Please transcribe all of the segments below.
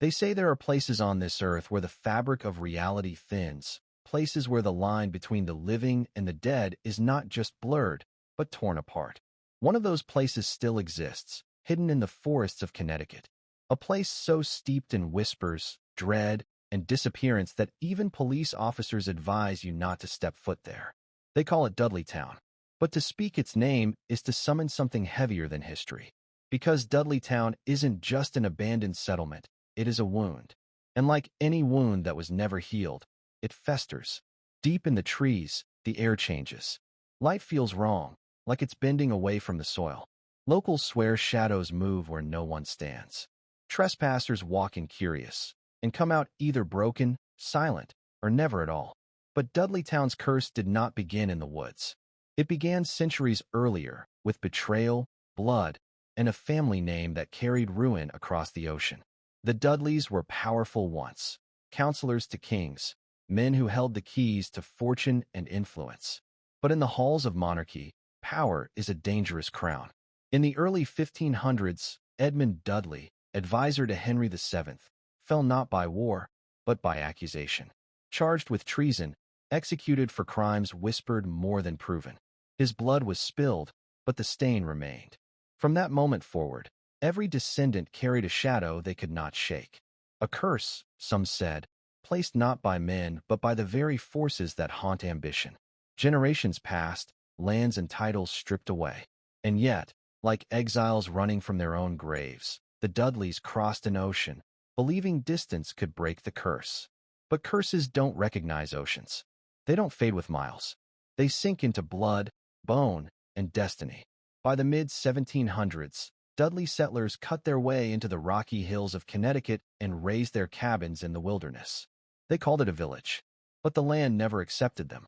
They say there are places on this earth where the fabric of reality thins, places where the line between the living and the dead is not just blurred, but torn apart. One of those places still exists, hidden in the forests of Connecticut, a place so steeped in whispers, dread, and disappearance that even police officers advise you not to step foot there. They call it Dudleytown. But to speak its name is to summon something heavier than history. Because Dudleytown isn't just an abandoned settlement, it is a wound. And like any wound that was never healed, it festers. Deep in the trees, the air changes. Light feels wrong, like it's bending away from the soil. Locals swear shadows move where no one stands. Trespassers walk in curious, and come out either broken, silent, or never at all. But Dudleytown's curse did not begin in the woods. It began centuries earlier, with betrayal, blood, and a family name that carried ruin across the ocean. The Dudleys were powerful once, counselors to kings, men who held the keys to fortune and influence. But in the halls of monarchy, power is a dangerous crown. In the early 1500s, Edmund Dudley, advisor to Henry VII, fell not by war, but by accusation. Charged with treason, executed for crimes whispered more than proven. His blood was spilled, but the stain remained. From that moment forward, every descendant carried a shadow they could not shake. A curse, some said, placed not by men but by the very forces that haunt ambition. Generations passed, lands and titles stripped away. And yet, like exiles running from their own graves, the Dudleys crossed an ocean, believing distance could break the curse. But curses don't recognize oceans. They don't fade with miles. They sink into blood, bone, and destiny. By the mid-1700s, Dudley settlers cut their way into the rocky hills of Connecticut and raised their cabins in the wilderness. They called it a village, but the land never accepted them.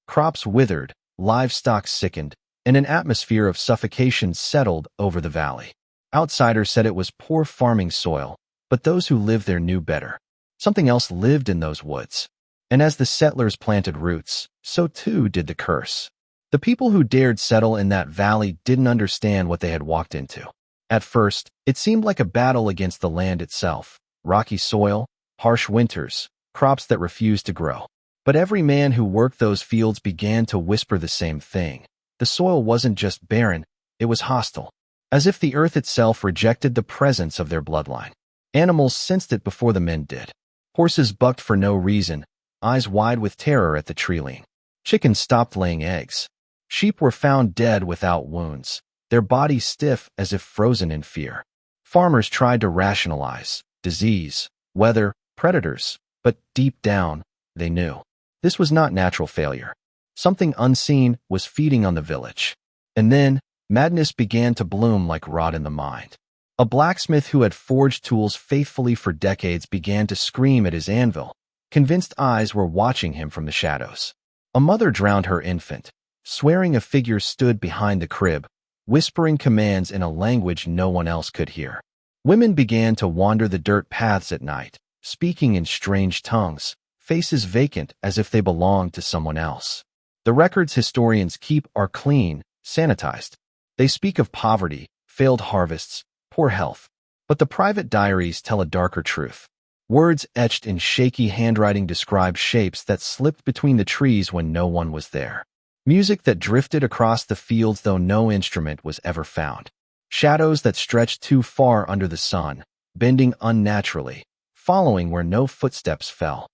Crops withered, livestock sickened, and an atmosphere of suffocation settled over the valley. Outsiders said it was poor farming soil, but those who lived there knew better. Something else lived in those woods. And as the settlers planted roots, so too did the curse. The people who dared settle in that valley didn't understand what they had walked into. At first, it seemed like a battle against the land itself. Rocky soil, harsh winters, crops that refused to grow. But every man who worked those fields began to whisper the same thing. The soil wasn't just barren, it was hostile. As if the earth itself rejected the presence of their bloodline. Animals sensed it before the men did. Horses bucked for no reason, eyes wide with terror at the tree-line. Chickens stopped laying eggs. Sheep were found dead without wounds, their bodies stiff as if frozen in fear. Farmers tried to rationalize disease, weather, predators, but deep down, they knew. This was not natural failure. Something unseen was feeding on the village. And then, madness began to bloom like rot in the mind. A blacksmith who had forged tools faithfully for decades began to scream at his anvil. Convinced eyes were watching him from the shadows. A mother drowned her infant, swearing a figure stood behind the crib, whispering commands in a language no one else could hear. Women began to wander the dirt paths at night, speaking in strange tongues, faces vacant as if they belonged to someone else. The records historians keep are clean, sanitized. They speak of poverty, failed harvests, poor health. But the private diaries tell a darker truth. Words etched in shaky handwriting describe shapes that slipped between the trees when no one was there. Music that drifted across the fields though no instrument was ever found. Shadows that stretched too far under the sun, bending unnaturally, following where no footsteps fell.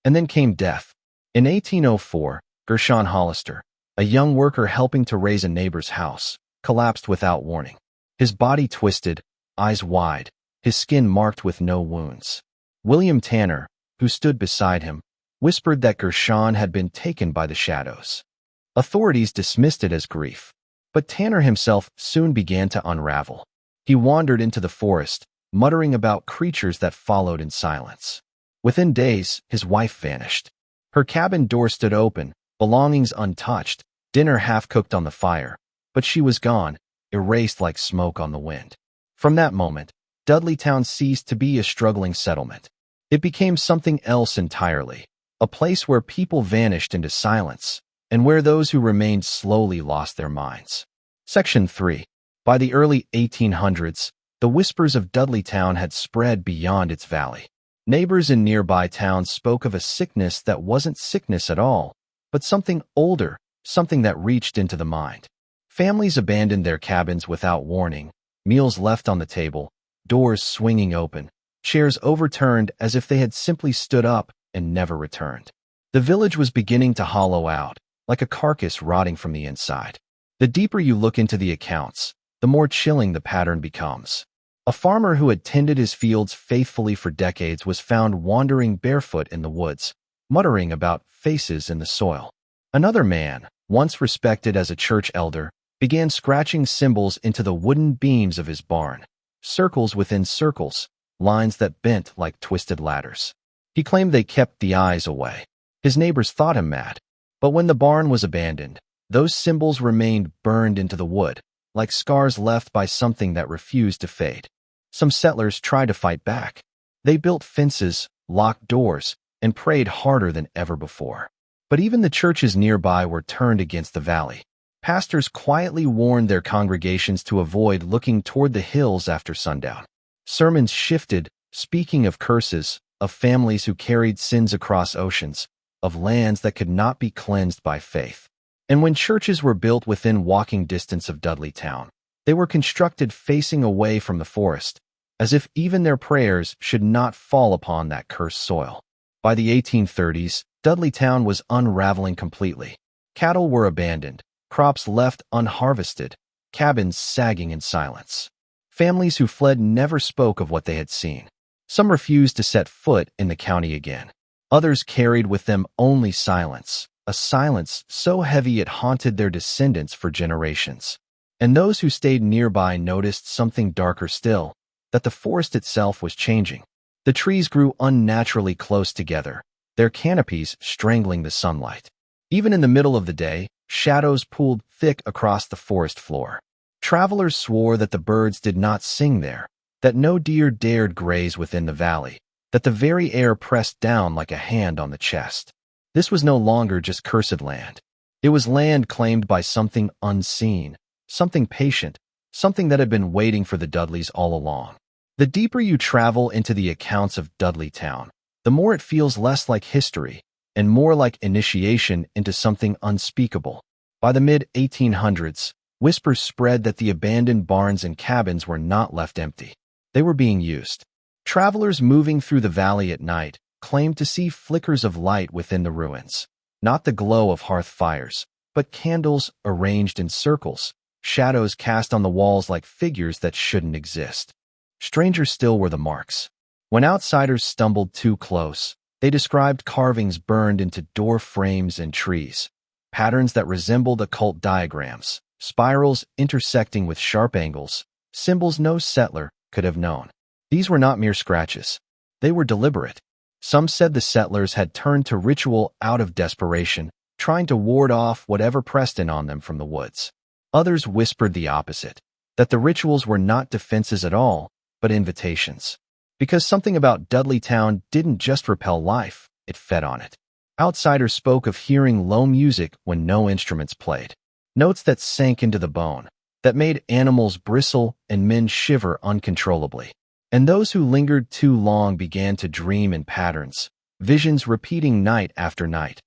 And then came death. In 1804, Gershon Hollister, a young worker helping to raise a neighbor's house, collapsed without warning. His body twisted, eyes wide, his skin marked with no wounds. William Tanner, who stood beside him, whispered that Gershon had been taken by the shadows. Authorities dismissed it as grief, but Tanner himself soon began to unravel. He wandered into the forest, muttering about creatures that followed in silence. Within days, his wife vanished. Her cabin door stood open, belongings untouched, dinner half-cooked on the fire, but she was gone, erased like smoke on the wind. From that moment, Dudleytown ceased to be a struggling settlement. It became something else entirely, a place where people vanished into silence, and where those who remained slowly lost their minds. Section 3. By the early 1800s, the whispers of Dudleytown had spread beyond its valley. Neighbors in nearby towns spoke of a sickness that wasn't sickness at all, but something older, something that reached into the mind. Families abandoned their cabins without warning, meals left on the table, doors swinging open, chairs overturned as if they had simply stood up and never returned. The village was beginning to hollow out, like a carcass rotting from the inside. The deeper you look into the accounts, the more chilling the pattern becomes. A farmer who had tended his fields faithfully for decades was found wandering barefoot in the woods, muttering about faces in the soil. Another man, once respected as a church elder, began scratching symbols into the wooden beams of his barn, circles within circles, lines that bent like twisted ladders. He claimed they kept the eyes away. His neighbors thought him mad, but when the barn was abandoned, those symbols remained burned into the wood, like scars left by something that refused to fade. Some settlers tried to fight back. They built fences, locked doors, and prayed harder than ever before. But even the churches nearby were turned against the valley. Pastors quietly warned their congregations to avoid looking toward the hills after sundown. Sermons shifted, speaking of curses, of families who carried sins across oceans, of lands that could not be cleansed by faith. And when churches were built within walking distance of Dudleytown, they were constructed facing away from the forest, as if even their prayers should not fall upon that cursed soil. By the 1830s, Dudleytown was unraveling completely. Cattle were abandoned, crops left unharvested, cabins sagging in silence. Families who fled never spoke of what they had seen. Some refused to set foot in the county again. Others carried with them only silence, a silence so heavy it haunted their descendants for generations. And those who stayed nearby noticed something darker still, that the forest itself was changing. The trees grew unnaturally close together, their canopies strangling the sunlight. Even in the middle of the day, shadows pooled thick across the forest floor. Travelers swore that the birds did not sing there, that no deer dared graze within the valley, that the very air pressed down like a hand on the chest. This was no longer just cursed land. It was land claimed by something unseen, something patient, something that had been waiting for the Dudleys all along. The deeper you travel into the accounts of Dudleytown, the more it feels less like history and more like initiation into something unspeakable. By the mid-1800s, whispers spread that the abandoned barns and cabins were not left empty. They were being used. Travelers moving through the valley at night claimed to see flickers of light within the ruins, not the glow of hearth fires, but candles arranged in circles, shadows cast on the walls like figures that shouldn't exist. Stranger still were the marks. When outsiders stumbled too close, they described carvings burned into door frames and trees, patterns that resembled occult diagrams, spirals intersecting with sharp angles, symbols no settler could have known. These were not mere scratches. They were deliberate. Some said the settlers had turned to ritual out of desperation, trying to ward off whatever pressed in on them from the woods. Others whispered the opposite, that the rituals were not defenses at all, but invitations. Because something about Dudleytown didn't just repel life, it fed on it. Outsiders spoke of hearing low music when no instruments played, notes that sank into the bone, that made animals bristle and men shiver uncontrollably. And those who lingered too long began to dream in patterns, visions repeating night after night,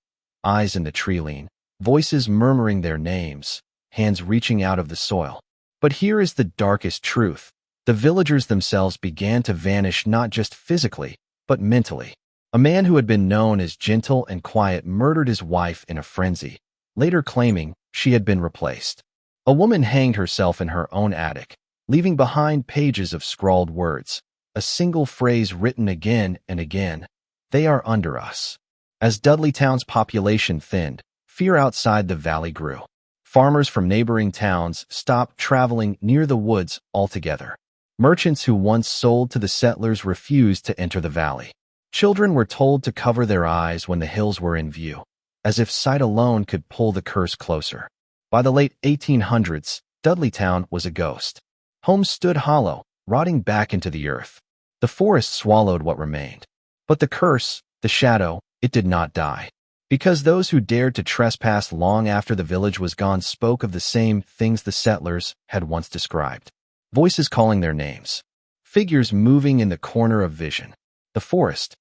eyes in the tree-lean, voices murmuring their names, hands reaching out of the soil. But here is the darkest truth. The villagers themselves began to vanish not just physically, but mentally. A man who had been known as gentle and quiet murdered his wife in a frenzy, later claiming she had been replaced. A woman hanged herself in her own attic, leaving behind pages of scrawled words, a single phrase written again and again, "They are under us." As Dudleytown's population thinned, fear outside the valley grew. Farmers from neighboring towns stopped traveling near the woods altogether. Merchants who once sold to the settlers refused to enter the valley. Children were told to cover their eyes when the hills were in view, as if sight alone could pull the curse closer. By the late 1800s, Dudleytown was a ghost. Homes stood hollow, rotting back into the earth. The forest swallowed what remained. But the curse, the shadow, it did not die. Because those who dared to trespass long after the village was gone spoke of the same things the settlers had once described. Voices calling their names. Figures moving in the corner of vision. The forest.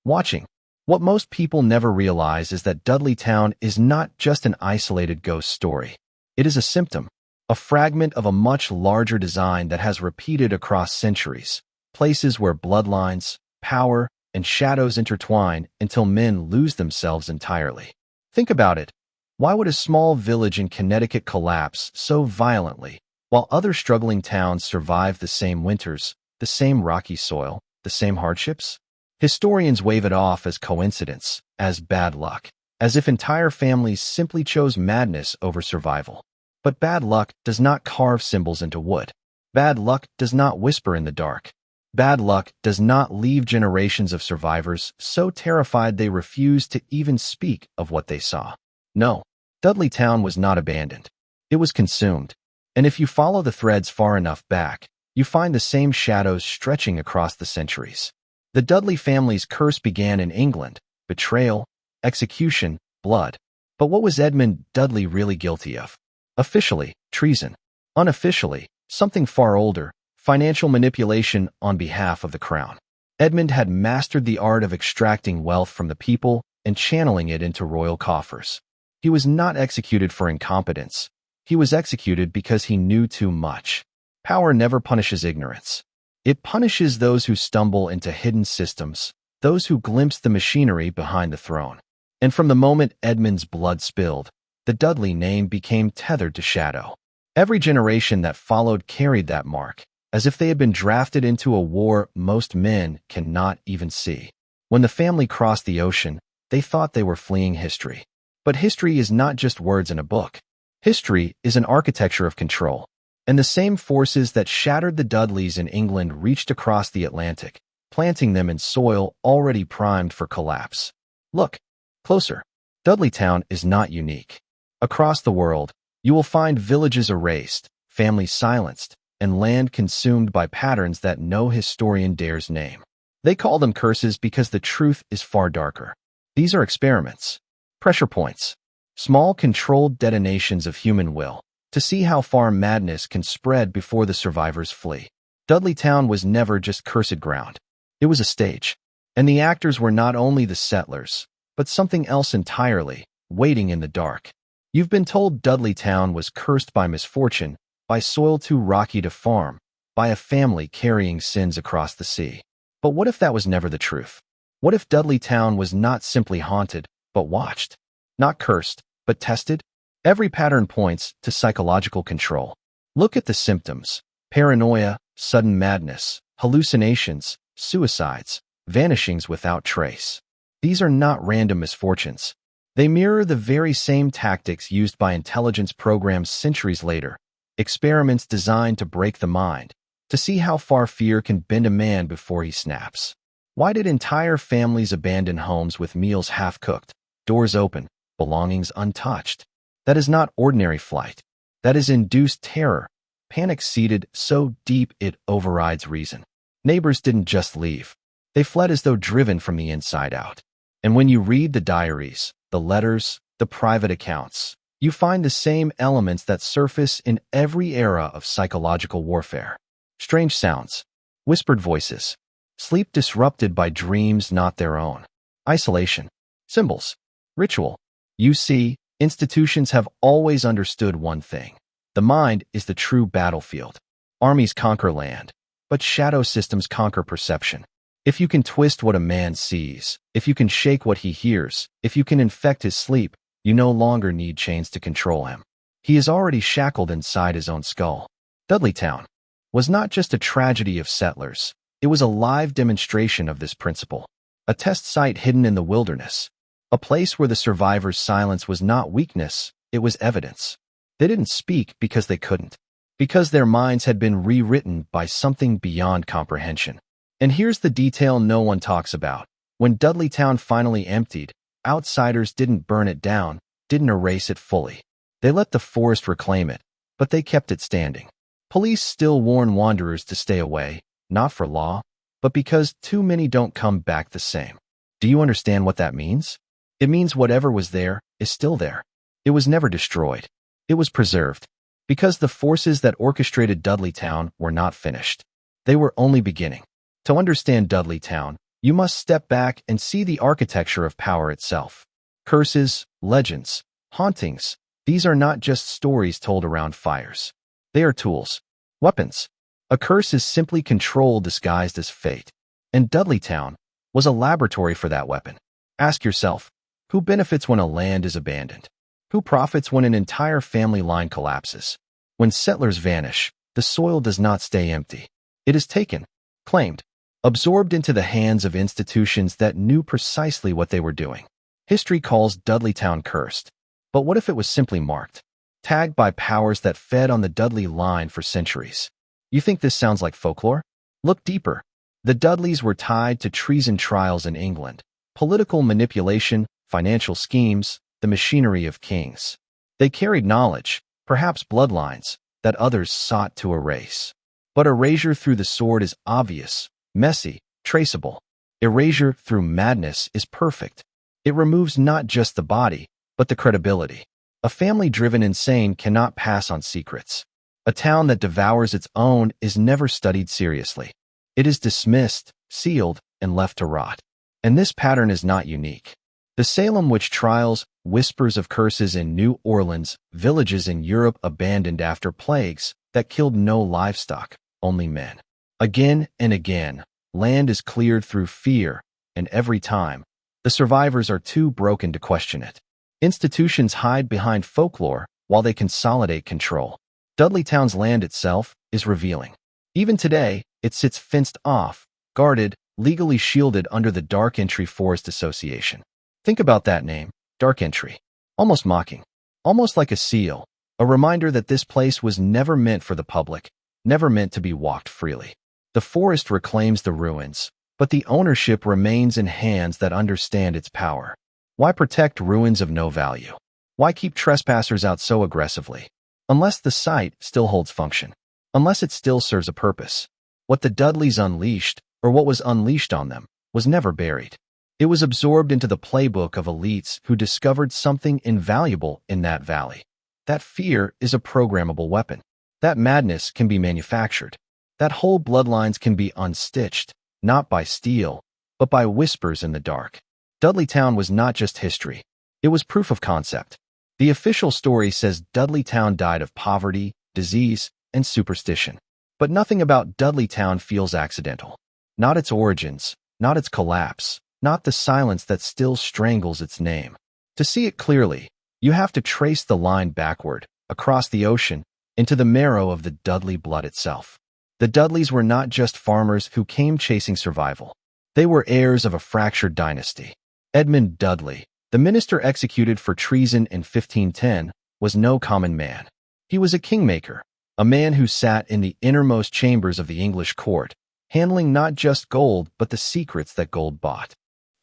Watching. What most people never realize is that Dudleytown is not just an isolated ghost story. It is a symptom, a fragment of a much larger design that has repeated across centuries. Places where bloodlines, power, and shadows intertwine until men lose themselves entirely. Think about it. Why would a small village in Connecticut collapse so violently, while other struggling towns survive the same winters, the same rocky soil, the same hardships? Historians wave it off as coincidence, as bad luck, as if entire families simply chose madness over survival. But bad luck does not carve symbols into wood. Bad luck does not whisper in the dark. Bad luck does not leave generations of survivors so terrified they refuse to even speak of what they saw. No, Dudleytown was not abandoned. It was consumed. And if you follow the threads far enough back, you find the same shadows stretching across the centuries. The Dudley family's curse began in England: betrayal, execution, blood. But what was Edmund Dudley really guilty of? Officially, treason. Unofficially, something far older: financial manipulation on behalf of the crown. Edmund had mastered the art of extracting wealth from the people and channeling it into royal coffers. He was not executed for incompetence. He was executed because he knew too much. Power never punishes ignorance. It punishes those who stumble into hidden systems, those who glimpse the machinery behind the throne. And from the moment Edmund's blood spilled, the Dudley name became tethered to shadow. Every generation that followed carried that mark, as if they had been drafted into a war most men cannot even see. When the family crossed the ocean, they thought they were fleeing history. But history is not just words in a book. History is an architecture of control. And the same forces that shattered the Dudleys in England reached across the Atlantic, planting them in soil already primed for collapse. Look closer. Dudleytown is not unique. Across the world, you will find villages erased, families silenced, and land consumed by patterns that no historian dares name. They call them curses because the truth is far darker. These are experiments, pressure points, small controlled detonations of human will, to see how far madness can spread before the survivors flee. Dudleytown was never just cursed ground. It was a stage. And the actors were not only the settlers, but something else entirely, waiting in the dark. You've been told Dudleytown was cursed by misfortune, by soil too rocky to farm, by a family carrying sins across the sea. But what if that was never the truth? What if Dudleytown was not simply haunted, but watched? Not cursed, but tested? Every pattern points to psychological control. Look at the symptoms: paranoia, sudden madness, hallucinations, suicides, vanishings without trace. These are not random misfortunes. They mirror the very same tactics used by intelligence programs centuries later, experiments designed to break the mind, to see how far fear can bend a man before he snaps. Why did entire families abandon homes with meals half-cooked, doors open, belongings untouched? That is not ordinary flight. That is induced terror, panic seated so deep it overrides reason. Neighbors didn't just leave. They fled as though driven from the inside out. And when you read the diaries, the letters, the private accounts, you find the same elements that surface in every era of psychological warfare. Strange sounds, whispered voices, sleep disrupted by dreams not their own, isolation, symbols, ritual. You see, institutions have always understood one thing. The mind is the true battlefield. Armies conquer land, but shadow systems conquer perception. If you can twist what a man sees, if you can shake what he hears, if you can infect his sleep, you no longer need chains to control him. He is already shackled inside his own skull. Dudleytown was not just a tragedy of settlers. It was a live demonstration of this principle. A test site hidden in the wilderness. A place where the survivors' silence was not weakness, it was evidence. They didn't speak because they couldn't, because their minds had been rewritten by something beyond comprehension. And here's the detail no one talks about. When Dudleytown finally emptied, outsiders didn't burn it down, didn't erase it fully. They let the forest reclaim it, but they kept it standing. Police still warn wanderers to stay away, not for law, but because too many don't come back the same. Do you understand what that means? It means whatever was there is still there. It was never destroyed. It was preserved. Because the forces that orchestrated Dudleytown were not finished. they were only beginning. To understand Dudleytown, you must step back and see the architecture of power itself. Curses, legends, hauntings, these are not just stories told around fires. They are tools, weapons. A curse is simply control disguised as fate. And Dudleytown was a laboratory for that weapon. Ask yourself, who benefits when a land is abandoned? Who profits when an entire family line collapses? When settlers vanish, the soil does not stay empty. It is taken, claimed, absorbed into the hands of institutions that knew precisely what they were doing. History calls Dudleytown cursed. But what if it was simply marked, tagged by powers that fed on the Dudley line for centuries? You think this sounds like folklore? Look deeper. The Dudleys were tied to treason trials in England, political manipulation, financial schemes, the machinery of kings. They carried knowledge, perhaps bloodlines, that others sought to erase. But erasure through the sword is obvious, messy, traceable. Erasure through madness is perfect. It removes not just the body, but the credibility. A family driven insane cannot pass on secrets. A town that devours its own is never studied seriously. It is dismissed, sealed, and left to rot. And this pattern is not unique. The Salem witch trials, whispers of curses in New Orleans, villages in Europe abandoned after plagues that killed no livestock, only men. Again and again, land is cleared through fear, and every time, the survivors are too broken to question it. Institutions hide behind folklore while they consolidate control. Dudleytown's land itself is revealing. Even today, it sits fenced off, guarded, legally shielded under the Dark Entry Forest Association. Think about that name, Dark Entry. Almost mocking. Almost like a seal. A reminder that this place was never meant for the public, never meant to be walked freely. The forest reclaims the ruins, but the ownership remains in hands that understand its power. Why protect ruins of no value? Why keep trespassers out so aggressively? Unless the site still holds function. Unless it still serves a purpose. What the Dudleys unleashed, or what was unleashed on them, was never buried. It was absorbed into the playbook of elites who discovered something invaluable in that valley. That fear is a programmable weapon. That madness can be manufactured. That whole bloodlines can be unstitched, not by steel, but by whispers in the dark. Dudleytown was not just history. It was proof of concept. The official story says Dudleytown died of poverty, disease, and superstition. But nothing about Dudleytown feels accidental. Not its origins, not its collapse, not the silence that still strangles its name. To see it clearly, you have to trace the line backward, across the ocean, into the marrow of the Dudley blood itself. The Dudleys were not just farmers who came chasing survival. They were heirs of a fractured dynasty. Edmund Dudley, the minister executed for treason in 1510, was no common man. He was a kingmaker, a man who sat in the innermost chambers of the English court, handling not just gold but the secrets that gold bought.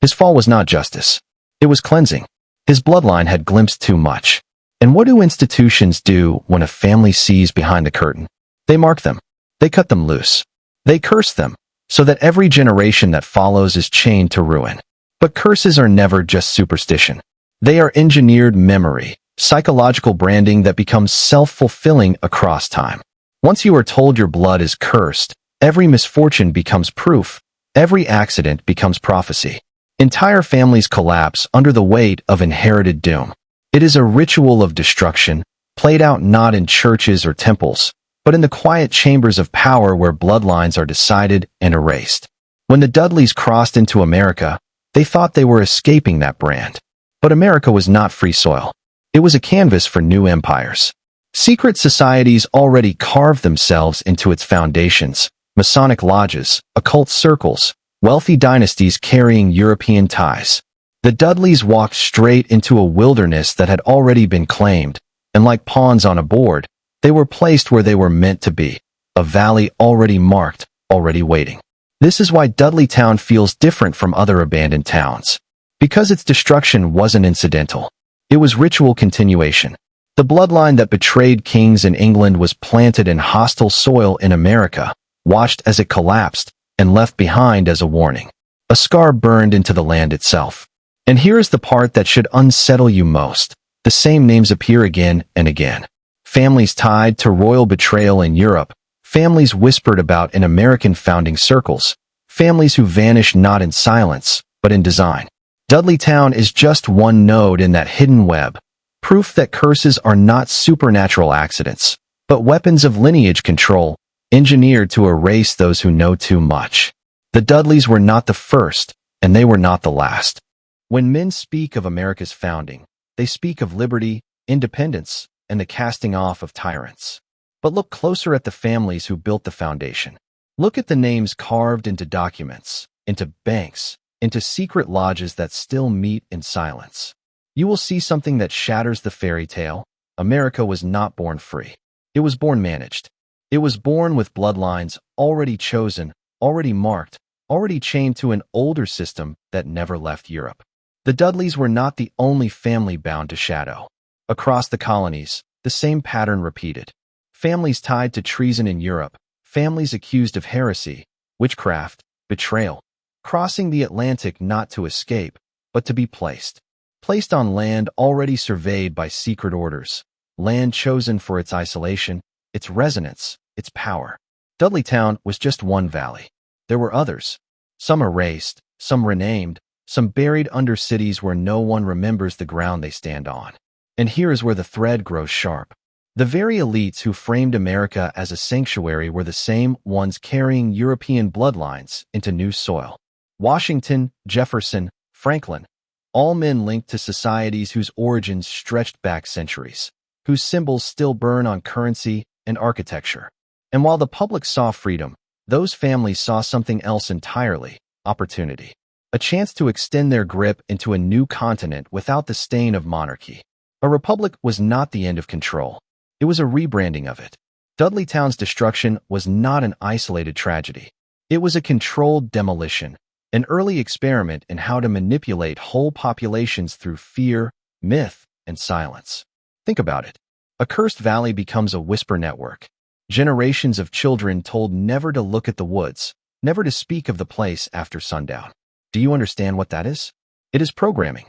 His fall was not justice. It was cleansing. His bloodline had glimpsed too much. And what do institutions do when a family sees behind the curtain? They mark them. They cut them loose. They curse them, so that every generation that follows is chained to ruin. But curses are never just superstition. They are engineered memory, psychological branding that becomes self-fulfilling across time. Once you are told your blood is cursed, every misfortune becomes proof. Every accident becomes prophecy. Entire families collapse under the weight of inherited doom. It is a ritual of destruction, played out not in churches or temples, but in the quiet chambers of power where bloodlines are decided and erased. When the Dudleys crossed into America, they thought they were escaping that brand. But America was not free soil. It was a canvas for new empires. Secret societies already carved themselves into its foundations, Masonic lodges, occult circles, wealthy dynasties carrying European ties. The Dudleys walked straight into a wilderness that had already been claimed, and like pawns on a board, they were placed where they were meant to be, a valley already marked, already waiting. This is why Dudleytown feels different from other abandoned towns. Because its destruction wasn't incidental. It was ritual continuation. The bloodline that betrayed kings in England was planted in hostile soil in America, watched as it collapsed, and left behind as a warning. A scar burned into the land itself. And here is the part that should unsettle you most. The same names appear again and again. Families tied to royal betrayal in Europe, families whispered about in American founding circles, families who vanish not in silence, but in design. Dudleytown is just one node in that hidden web, proof that curses are not supernatural accidents, but weapons of lineage control, engineered to erase those who know too much. The Dudleys were not the first, and they were not the last. When men speak of America's founding, they speak of liberty, independence, and the casting off of tyrants. But look closer at the families who built the foundation. Look at the names carved into documents, into banks, into secret lodges that still meet in silence. You will see something that shatters the fairy tale. America was not born free. It was born managed. It was born with bloodlines already chosen, already marked, already chained to an older system that never left Europe. The Dudleys were not the only family bound to shadow. Across the colonies, the same pattern repeated. Families tied to treason in Europe, families accused of heresy, witchcraft, betrayal, crossing the Atlantic not to escape, but to be placed. Placed on land already surveyed by secret orders, land chosen for its isolation, its resonance, its power. Dudleytown was just one valley. There were others, some erased, some renamed, some buried under cities where no one remembers the ground they stand on. And here is where the thread grows sharp. The very elites who framed America as a sanctuary were the same ones carrying European bloodlines into new soil. Washington, Jefferson, Franklin, all men linked to societies whose origins stretched back centuries, whose symbols still burn on currency and architecture. And while the public saw freedom, those families saw something else entirely: opportunity. A chance to extend their grip into a new continent without the stain of monarchy. A republic was not the end of control. It was a rebranding of it. Dudleytown's destruction was not an isolated tragedy. It was a controlled demolition, an early experiment in how to manipulate whole populations through fear, myth, and silence. Think about it. A cursed valley becomes a whisper network. Generations of children told never to look at the woods, never to speak of the place after sundown. Do you understand what that is? It is programming.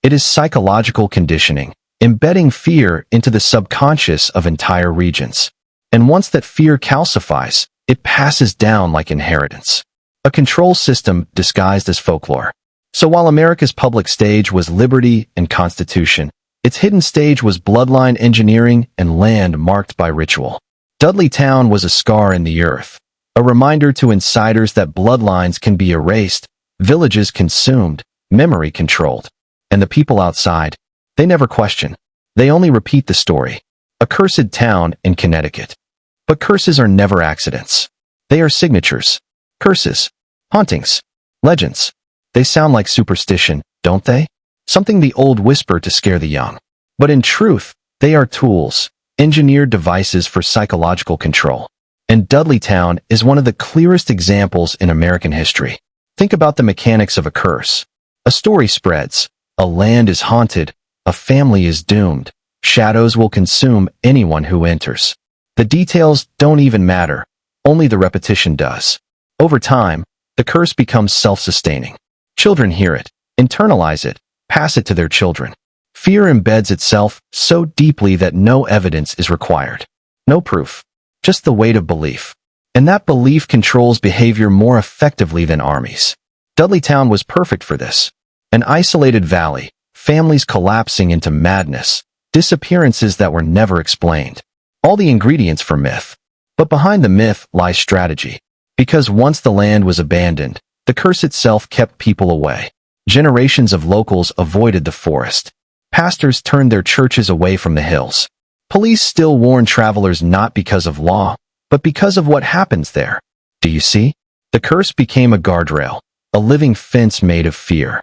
It is psychological conditioning, embedding fear into the subconscious of entire regions. And once that fear calcifies, it passes down like inheritance. A control system disguised as folklore. So while America's public stage was liberty and constitution, its hidden stage was bloodline engineering and land marked by ritual. Dudleytown was a scar in the earth, a reminder to insiders that bloodlines can be erased, villages consumed, memory controlled. And the people outside, they never question. They only repeat the story. A cursed town in Connecticut. But curses are never accidents. They are signatures. Curses, hauntings, legends. They sound like superstition, don't they? Something the old whisper to scare the young. But in truth, they are tools, engineered devices for psychological control. And Dudleytown is one of the clearest examples in American history. Think about the mechanics of a curse. A story spreads. A land is haunted. A family is doomed. Shadows will consume anyone who enters. The details don't even matter. Only the repetition does. Over time, the curse becomes self-sustaining. Children hear it, internalize it, pass it to their children. Fear embeds itself so deeply that no evidence is required. No proof. Just the weight of belief. And that belief controls behavior more effectively than armies. Dudleytown was perfect for this. An isolated valley, families collapsing into madness, disappearances that were never explained. All the ingredients for myth. But behind the myth lies strategy. Because once the land was abandoned, the curse itself kept people away. Generations of locals avoided the forest. Pastors turned their churches away from the hills. Police still warn travelers not because of law, but because of what happens there. Do you see? The curse became a guardrail, a living fence made of fear.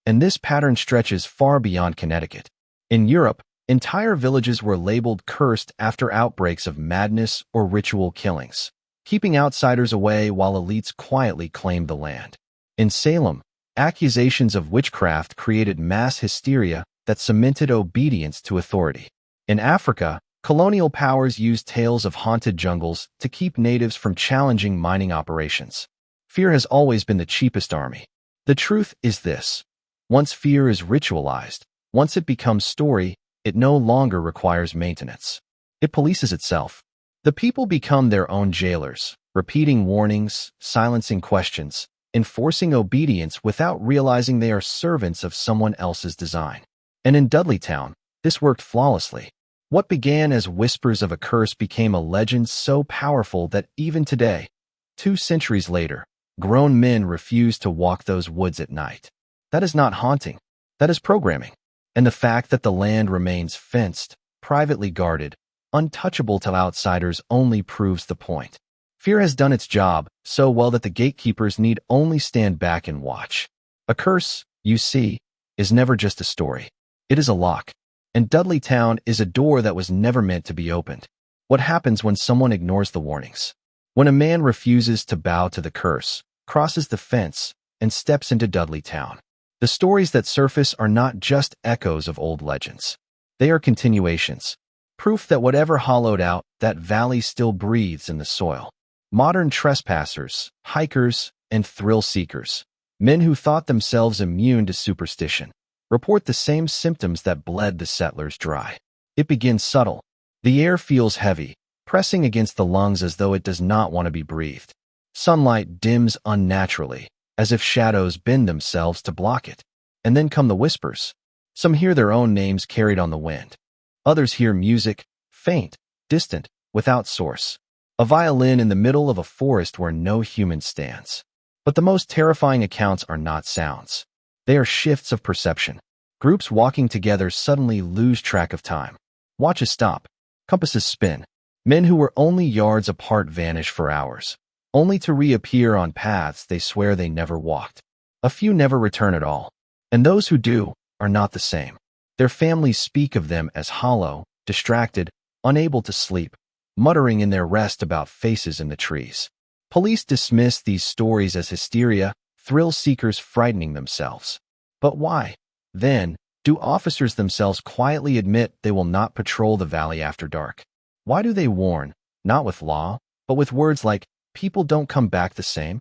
And this pattern stretches far beyond Connecticut. In Europe, entire villages were labeled cursed after outbreaks of madness or ritual killings, keeping outsiders away while elites quietly claimed the land. In Salem, accusations of witchcraft created mass hysteria that cemented obedience to authority. In Africa, colonial powers used tales of haunted jungles to keep natives from challenging mining operations. Fear has always been the cheapest army. The truth is this. Once fear is ritualized, once it becomes story, it no longer requires maintenance. It polices itself. The people become their own jailers, repeating warnings, silencing questions, enforcing obedience without realizing they are servants of someone else's design. And in Dudleytown, this worked flawlessly. What began as whispers of a curse became a legend so powerful that even today, 2 centuries later, grown men refuse to walk those woods at night. That is not haunting. That is programming. And the fact that the land remains fenced, privately guarded, untouchable to outsiders only proves the point. Fear has done its job so well that the gatekeepers need only stand back and watch. A curse, you see, is never just a story. It is a lock. And Dudleytown is a door that was never meant to be opened. What happens when someone ignores the warnings? When a man refuses to bow to the curse, crosses the fence, and steps into Dudleytown. The stories that surface are not just echoes of old legends. They are continuations. Proof that whatever hollowed out, that valley still breathes in the soil. Modern trespassers, hikers, and thrill seekers, men who thought themselves immune to superstition, report the same symptoms that bled the settlers dry. It begins subtle. The air feels heavy, pressing against the lungs as though it does not want to be breathed. Sunlight dims unnaturally, as if shadows bend themselves to block it. And then come the whispers. Some hear their own names carried on the wind. Others hear music, faint, distant, without source. A violin in the middle of a forest where no human stands. But the most terrifying accounts are not sounds. They are shifts of perception. Groups walking together suddenly lose track of time. Watches stop. Compasses spin. Men who were only yards apart vanish for hours, only to reappear on paths they swear they never walked. A few never return at all. And those who do are not the same. Their families speak of them as hollow, distracted, unable to sleep, muttering in their rest about faces in the trees. Police dismiss these stories as hysteria, thrill seekers frightening themselves. But why, then, do officers themselves quietly admit they will not patrol the valley after dark? Why do they warn, not with law, but with words like, "People don't come back the same"?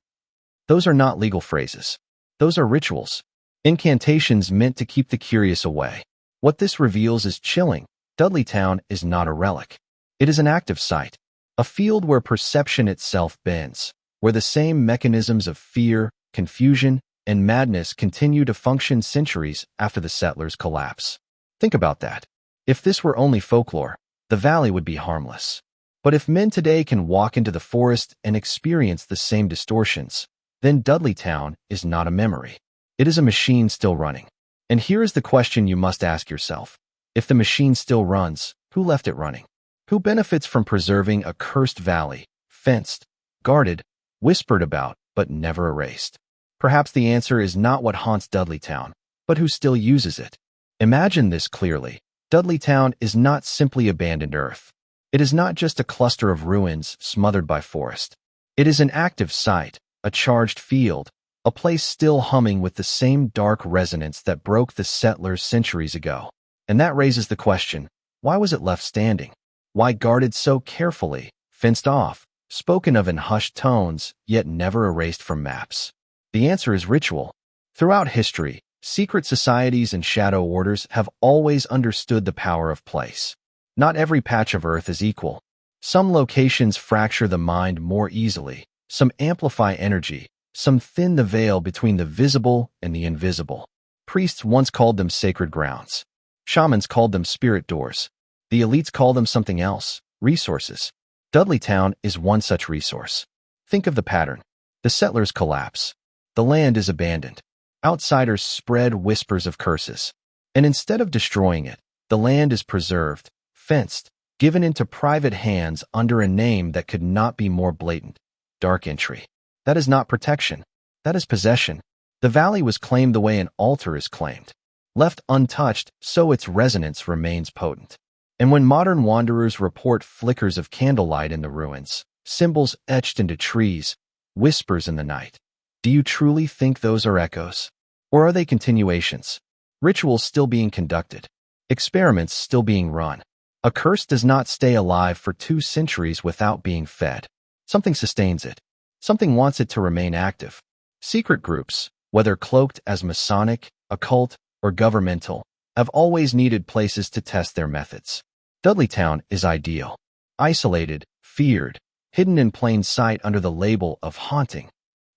Those are not legal phrases. Those are rituals. Incantations meant to keep the curious away. What this reveals is chilling. Dudleytown is not a relic. It is an active site, a field where perception itself bends, where the same mechanisms of fear, confusion, and madness continue to function centuries after the settlers' collapse. Think about that. If this were only folklore, the valley would be harmless. But if men today can walk into the forest and experience the same distortions, then Dudleytown is not a memory. It is a machine still running. And here is the question you must ask yourself. If the machine still runs, who left it running? Who benefits from preserving a cursed valley, fenced, guarded, whispered about, but never erased? Perhaps the answer is not what haunts Dudleytown, but who still uses it. Imagine this clearly. Dudleytown is not simply abandoned earth. It is not just a cluster of ruins smothered by forest. It is an active site, a charged field, a place still humming with the same dark resonance that broke the settlers centuries ago. And that raises the question, why was it left standing? Why guarded so carefully, fenced off, spoken of in hushed tones, yet never erased from maps? The answer is ritual. Throughout history, secret societies and shadow orders have always understood the power of place. Not every patch of earth is equal. Some locations fracture the mind more easily, some amplify energy, some thin the veil between the visible and the invisible. Priests once called them sacred grounds. Shamans called them spirit doors. The elites call them something else, resources. Dudleytown is one such resource. Think of the pattern. The settlers collapse. The land is abandoned. Outsiders spread whispers of curses. And instead of destroying it, the land is preserved, fenced, given into private hands under a name that could not be more blatant. Dark entry. That is not protection. That is possession. The valley was claimed the way an altar is claimed. Left untouched, so its resonance remains potent. And when modern wanderers report flickers of candlelight in the ruins, symbols etched into trees, whispers in the night, do you truly think those are echoes? Or are they continuations? Rituals still being conducted. Experiments still being run. A curse does not stay alive for 2 centuries without being fed. Something sustains it. Something wants it to remain active. Secret groups, whether cloaked as Masonic, occult, or governmental, have always needed places to test their methods. Dudleytown is ideal. Isolated, feared, hidden in plain sight under the label of haunting.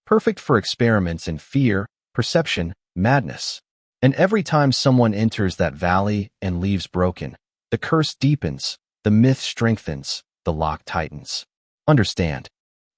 Perfect for experiments in fear, perception, madness. And every time someone enters that valley and leaves broken, the curse deepens, the myth strengthens, the lock tightens. Understand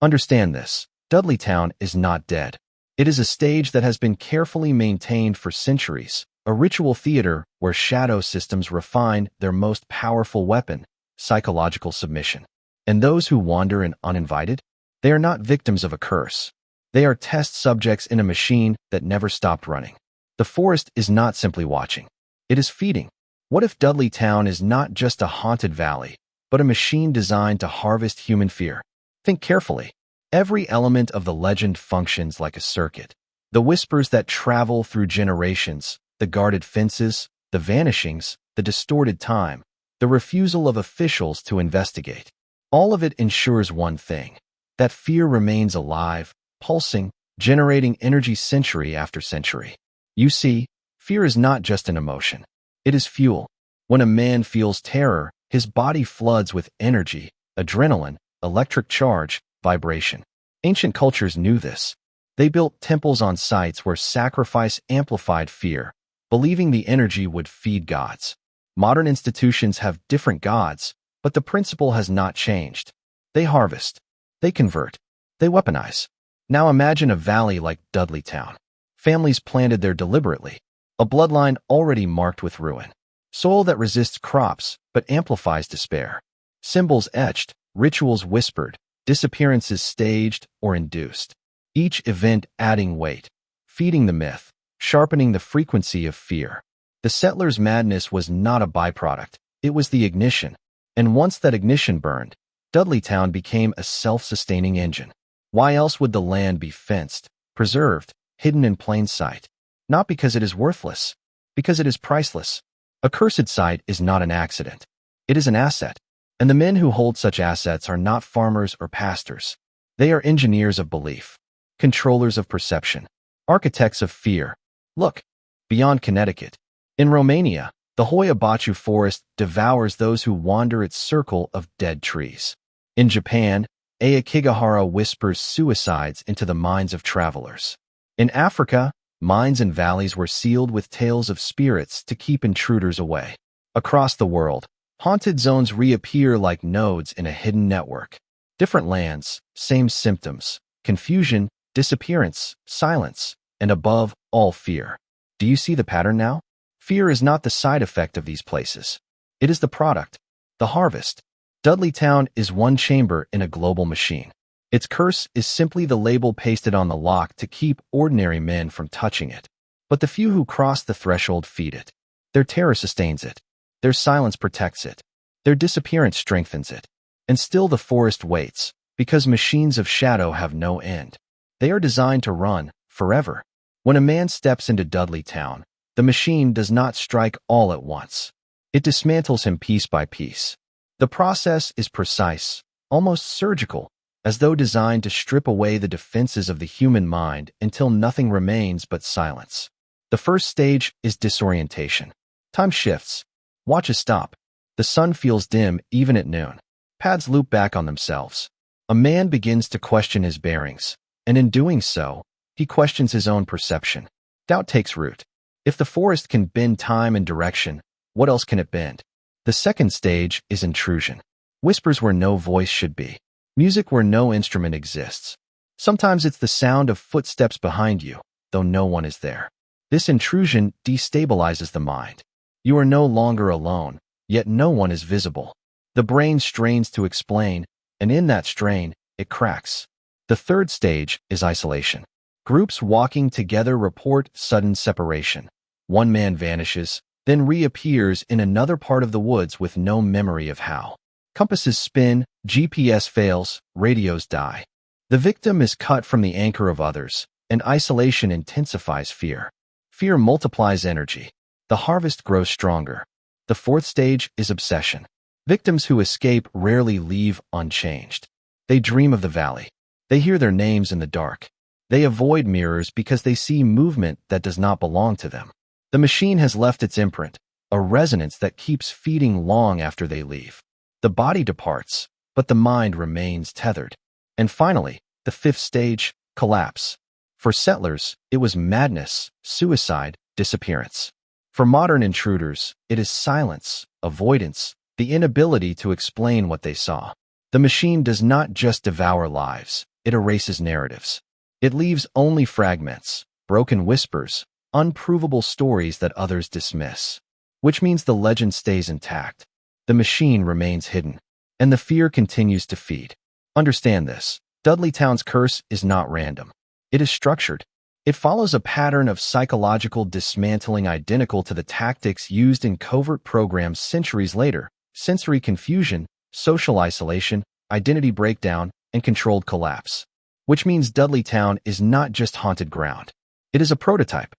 this. Dudleytown is not dead. It is a stage that has been carefully maintained for centuries, a ritual theater where shadow systems refine their most powerful weapon, psychological submission. And those who wander in uninvited, they are not victims of a curse. They are test subjects in a machine that never stopped running. The forest is not simply watching. It is feeding. What if Dudleytown is not just a haunted valley, but a machine designed to harvest human fear? Think carefully. Every element of the legend functions like a circuit. The whispers that travel through generations, the guarded fences, the vanishings, the distorted time, the refusal of officials to investigate. All of it ensures one thing, that fear remains alive, pulsing, generating energy century after century. You see, fear is not just an emotion. It is fuel. When a man feels terror, his body floods with energy, adrenaline, electric charge, vibration. Ancient cultures knew this. They built temples on sites where sacrifice amplified fear, believing the energy would feed gods. Modern institutions have different gods, but the principle has not changed. They harvest. They convert. They weaponize. Now imagine a valley like Dudleytown. Families planted there deliberately. A bloodline already marked with ruin. Soil that resists crops, but amplifies despair. Symbols etched, rituals whispered, disappearances staged or induced. Each event adding weight, feeding the myth, sharpening the frequency of fear. The settlers' madness was not a byproduct. It was the ignition. And once that ignition burned, Dudleytown became a self-sustaining engine. Why else would the land be fenced, preserved, hidden in plain sight? Not because it is worthless, because it is priceless. A cursed site is not an accident. It is an asset. And the men who hold such assets are not farmers or pastors. They are engineers of belief, controllers of perception, architects of fear. Look, beyond Connecticut. In Romania, the Hoia Baciu forest devours those who wander its circle of dead trees. In Japan, Aokigahara whispers suicides into the minds of travelers. In Africa, mines and valleys were sealed with tales of spirits to keep intruders away. Across the world, haunted zones reappear like nodes in a hidden network. Different lands, same symptoms, confusion, disappearance, silence, and above all fear. Do you see the pattern now? Fear is not the side effect of these places. It is the product, the harvest. Dudleytown is one chamber in a global machine. Its curse is simply the label pasted on the lock to keep ordinary men from touching it. But the few who cross the threshold feed it. Their terror sustains it. Their silence protects it. Their disappearance strengthens it. And still the forest waits, because machines of shadow have no end. They are designed to run forever. When a man steps into Dudleytown, the machine does not strike all at once. It dismantles him piece by piece. The process is precise, almost surgical, as though designed to strip away the defenses of the human mind until nothing remains but silence. The first stage is disorientation. Time shifts. Watches stop. The sun feels dim even at noon. Pads loop back on themselves. A man begins to question his bearings, and in doing so, he questions his own perception. Doubt takes root. If the forest can bend time and direction, what else can it bend? The second stage is intrusion. Whispers where no voice should be. Music where no instrument exists. Sometimes it's the sound of footsteps behind you, though no one is there. This intrusion destabilizes the mind. You are no longer alone, yet no one is visible. The brain strains to explain, and in that strain, it cracks. The third stage is isolation. Groups walking together report sudden separation. One man vanishes, then reappears in another part of the woods with no memory of how. Compasses spin, GPS fails, radios die. The victim is cut from the anchor of others, and isolation intensifies fear. Fear multiplies energy. The harvest grows stronger. The fourth stage is obsession. Victims who escape rarely leave unchanged. They dream of the valley. They hear their names in the dark. They avoid mirrors because they see movement that does not belong to them. The machine has left its imprint, a resonance that keeps feeding long after they leave. The body departs, but the mind remains tethered. And finally, the fifth stage, collapse. For settlers, it was madness, suicide, disappearance. For modern intruders, it is silence, avoidance, the inability to explain what they saw. The machine does not just devour lives, it erases narratives. It leaves only fragments, broken whispers, unprovable stories that others dismiss. Which means the legend stays intact. The machine remains hidden, and the fear continues to feed. Understand this. Dudleytown's curse is not random. It is structured. It follows a pattern of psychological dismantling identical to the tactics used in covert programs centuries later: sensory confusion, social isolation, identity breakdown, and controlled collapse. Which means Dudleytown is not just haunted ground. It is a prototype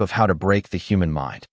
of how to break the human mind.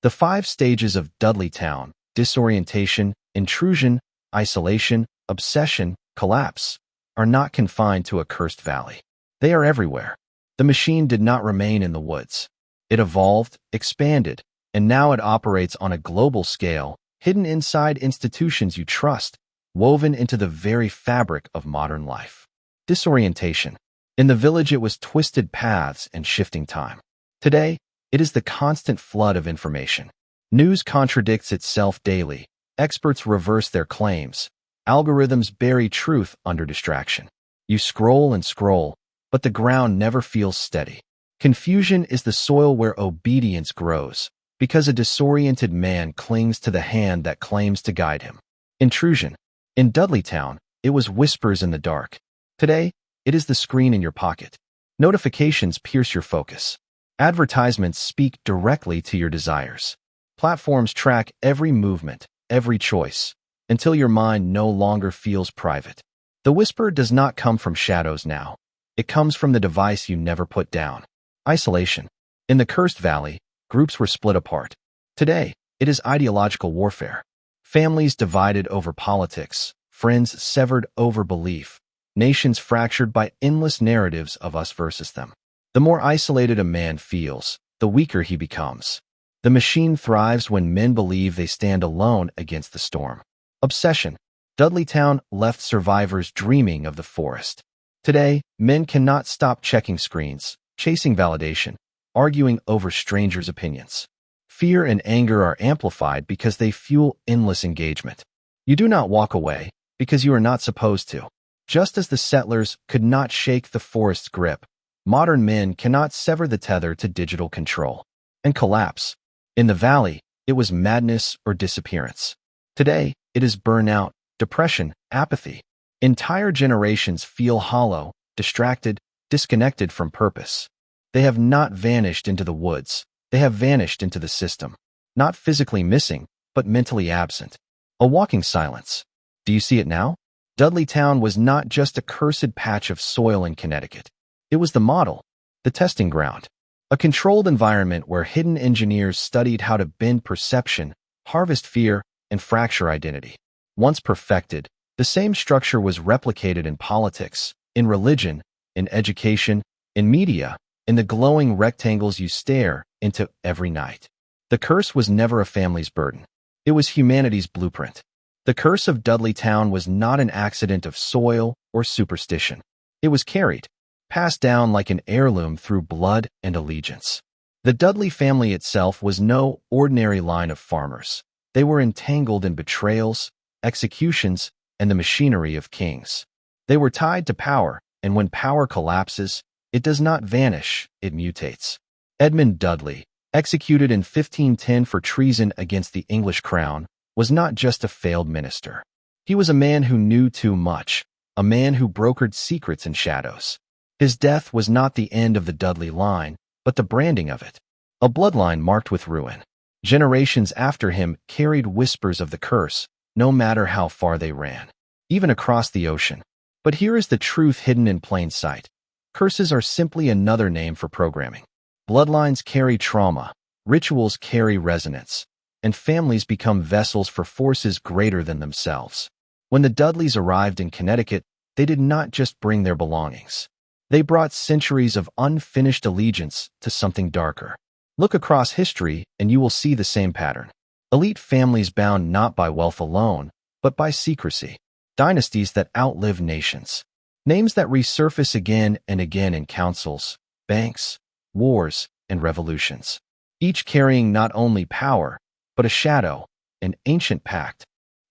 The 5 stages of Dudleytown: disorientation, intrusion, isolation, obsession, collapse, are not confined to a cursed valley. They are everywhere. The machine did not remain in the woods. It evolved, expanded, and now it operates on a global scale, hidden inside institutions you trust, woven into the very fabric of modern life. Disorientation. In the village, it was twisted paths and shifting time. Today, it is the constant flood of information. News contradicts itself daily. Experts reverse their claims. Algorithms bury truth under distraction. You scroll and scroll, but the ground never feels steady. Confusion is the soil where obedience grows, because a disoriented man clings to the hand that claims to guide him. Intrusion. In Dudleytown, it was whispers in the dark. Today, it is the screen in your pocket. Notifications pierce your focus. Advertisements speak directly to your desires. Platforms track every movement, every choice, until your mind no longer feels private. The whisper does not come from shadows now. It comes from the device you never put down. Isolation. In the cursed valley, groups were split apart. Today, it is ideological warfare. Families divided over politics, friends severed over belief, nations fractured by endless narratives of us versus them. The more isolated a man feels, the weaker he becomes. The machine thrives when men believe they stand alone against the storm. Obsession. Dudleytown left survivors dreaming of the forest. Today, men cannot stop checking screens, chasing validation, arguing over strangers' opinions. Fear and anger are amplified because they fuel endless engagement. You do not walk away because you are not supposed to. Just as the settlers could not shake the forest's grip, modern men cannot sever the tether to digital control. And collapse. In the valley, it was madness or disappearance. Today, it is burnout, depression, apathy. Entire generations feel hollow, distracted, disconnected from purpose. They have not vanished into the woods. They have vanished into the system. Not physically missing, but mentally absent. A walking silence. Do you see it now? Dudleytown was not just a cursed patch of soil in Connecticut. It was the model, the testing ground. A controlled environment where hidden engineers studied how to bend perception, harvest fear, and fracture identity. Once perfected, the same structure was replicated in politics, in religion, in education, in media, in the glowing rectangles you stare into every night. The curse was never a family's burden. It was humanity's blueprint. The curse of Dudleytown was not an accident of soil or superstition. It was carried, passed down like an heirloom through blood and allegiance. The Dudley family itself was no ordinary line of farmers. They were entangled in betrayals, executions, and the machinery of kings. They were tied to power, and when power collapses, it does not vanish, it mutates. Edmund Dudley, executed in 1510 for treason against the English crown, was not just a failed minister. He was a man who knew too much, a man who brokered secrets in shadows. His death was not the end of the Dudley line, but the branding of it. A bloodline marked with ruin. Generations after him carried whispers of the curse, no matter how far they ran, even across the ocean. But here is the truth hidden in plain sight. Curses are simply another name for programming. Bloodlines carry trauma, rituals carry resonance, and families become vessels for forces greater than themselves. When the Dudleys arrived in Connecticut, they did not just bring their belongings. They brought centuries of unfinished allegiance to something darker. Look across history and you will see the same pattern. Elite families bound not by wealth alone, but by secrecy. dynasties that outlive nations, names that resurface again and again in councils, banks, wars, and revolutions, each carrying not only power, but a shadow, an ancient pact,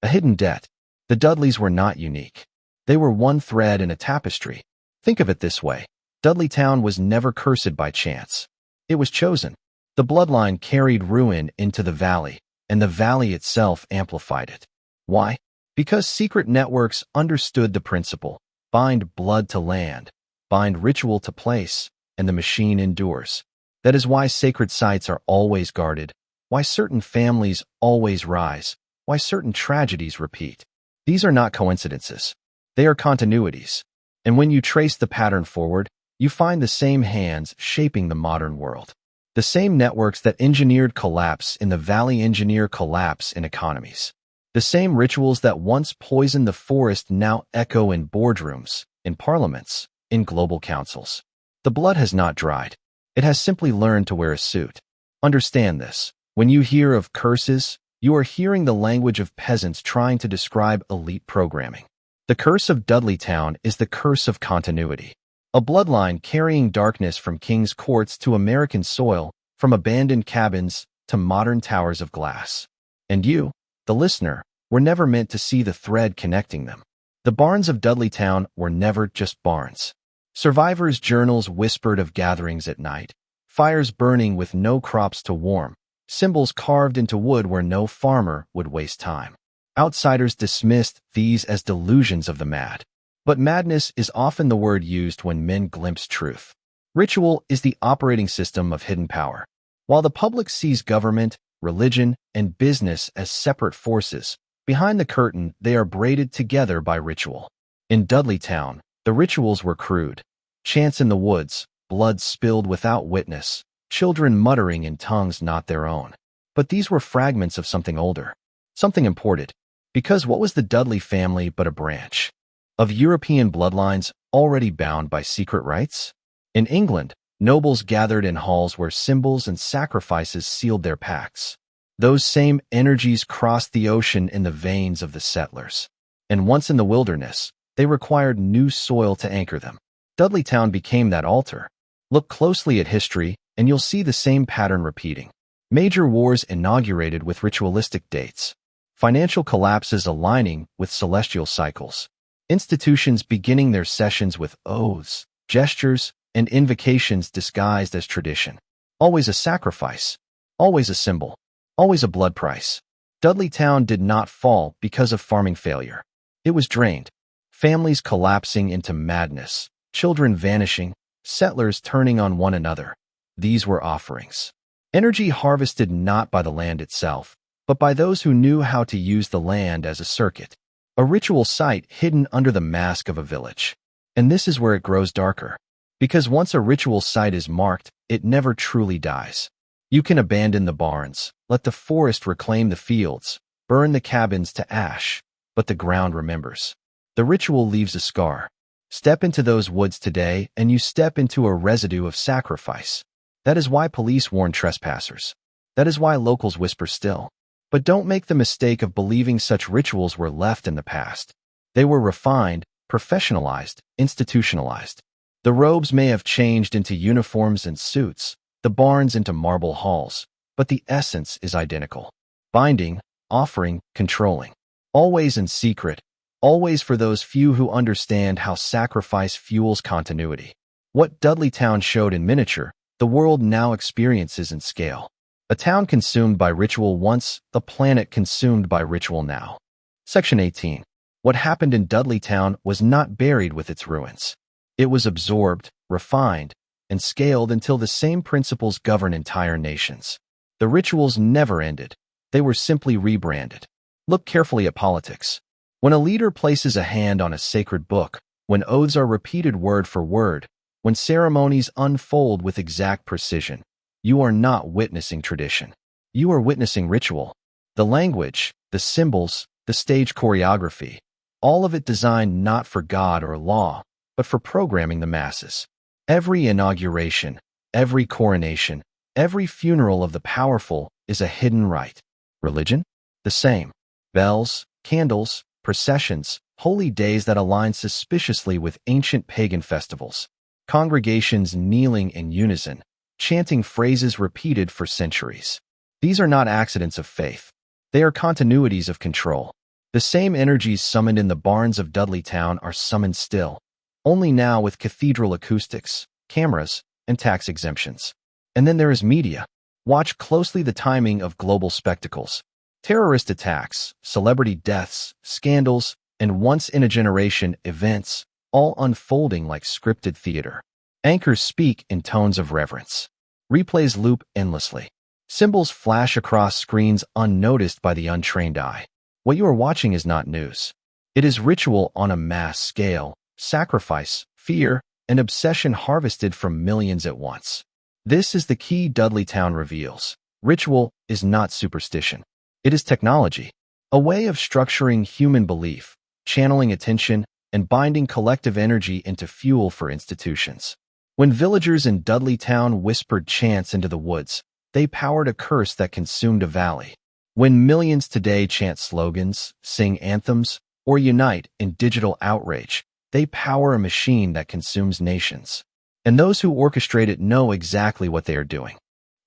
a hidden debt. The Dudleys were not unique. They were one thread in a tapestry. Think of it this way. Dudleytown was never cursed by chance. It was chosen. The bloodline carried ruin into the valley, and the valley itself amplified it. Why? Because secret networks understood the principle: bind blood to land, bind ritual to place, and the machine endures. That is why sacred sites are always guarded, why certain families always rise, why certain tragedies repeat. These are not coincidences. They are continuities. And when you trace the pattern forward, you find the same hands shaping the modern world. The same networks that engineered collapse in the valley engineer collapse in economies. The same rituals that once poisoned the forest now echo in boardrooms, in parliaments, in global councils. The blood has not dried. It has simply learned to wear a suit. Understand this. When you hear of curses, you are hearing the language of peasants trying to describe elite programming. The curse of Dudleytown is the curse of continuity. A bloodline carrying darkness from king's courts to American soil, from abandoned cabins to modern towers of glass. And you, the listener, were never meant to see the thread connecting them. The barns of Dudleytown were never just barns. Survivors' journals whispered of gatherings at night, fires burning with no crops to warm, symbols carved into wood where no farmer would waste time. Outsiders dismissed these as delusions of the mad. But madness is often the word used when men glimpse truth. Ritual is the operating system of hidden power. While the public sees government, religion, and business as separate forces, behind the curtain they are braided together by ritual. In Dudleytown, the rituals were crude. Chants in the woods, blood spilled without witness, children muttering in tongues not their own. But these were fragments of something older, something imported. Because what was the Dudley family but a branch of European bloodlines already bound by secret rites? In England, nobles gathered in halls where symbols and sacrifices sealed their pacts. Those same energies crossed the ocean in the veins of the settlers. And once in the wilderness, they required new soil to anchor them. Dudleytown became that altar. Look closely at history, and you'll see the same pattern repeating. Major wars inaugurated with ritualistic dates. Financial collapses aligning with celestial cycles. Institutions beginning their sessions with oaths, gestures, and invocations disguised as tradition. Always a sacrifice. Always a symbol. Always a blood price. Dudleytown did not fall because of farming failure. It was drained. Families collapsing into madness. Children vanishing. Settlers turning on one another. These were offerings. Energy harvested not by the land itself, but by those who knew how to use the land as a circuit. A ritual site hidden under the mask of a village. And this is where it grows darker. Because once a ritual site is marked, it never truly dies. You can abandon the barns, let the forest reclaim the fields, burn the cabins to ash, but the ground remembers. The ritual leaves a scar. Step into those woods today, and you step into a residue of sacrifice. That is why police warn trespassers. That is why locals whisper still. But don't make the mistake of believing such rituals were left in the past. They were refined, professionalized, institutionalized. The robes may have changed into uniforms and suits, the barns into marble halls, but the essence is identical. Binding, offering, controlling. Always in secret, always for those few who understand how sacrifice fuels continuity. What Dudleytown showed in miniature, the world now experiences in scale. A town consumed by ritual once, the planet consumed by ritual now. Section 18. What happened in Dudleytown was not buried with its ruins. It was absorbed, refined, and scaled until the same principles govern entire nations. The rituals never ended. They were simply rebranded. Look carefully at politics. When a leader places a hand on a sacred book, when oaths are repeated word for word, when ceremonies unfold with exact precision, you are not witnessing tradition. You are witnessing ritual. The language, the symbols, the stage choreography, all of it designed not for God or law, but for programming the masses. Every inauguration, every coronation, every funeral of the powerful is a hidden rite. Religion? The same. Bells, candles, processions, holy days that align suspiciously with ancient pagan festivals, congregations kneeling in unison, chanting phrases repeated for centuries. These are not accidents of faith. They are continuities of control. The same energies summoned in the barns of Dudleytown are summoned still, only now with cathedral acoustics, cameras, and tax exemptions. And then there is media. Watch closely the timing of global spectacles. Terrorist attacks, celebrity deaths, scandals, and once-in-a-generation events, all unfolding like scripted theater. Anchors speak in tones of reverence. Replays loop endlessly. Symbols flash across screens unnoticed by the untrained eye. What you are watching is not news. It is ritual on a mass scale, sacrifice, fear, and obsession harvested from millions at once. This is the key Dudleytown reveals. Ritual is not superstition. It is technology, a way of structuring human belief, channeling attention, and binding collective energy into fuel for institutions. When villagers in Dudleytown whispered chants into the woods, they powered a curse that consumed a valley. When millions today chant slogans, sing anthems, or unite in digital outrage, they power a machine that consumes nations. And those who orchestrate it know exactly what they are doing.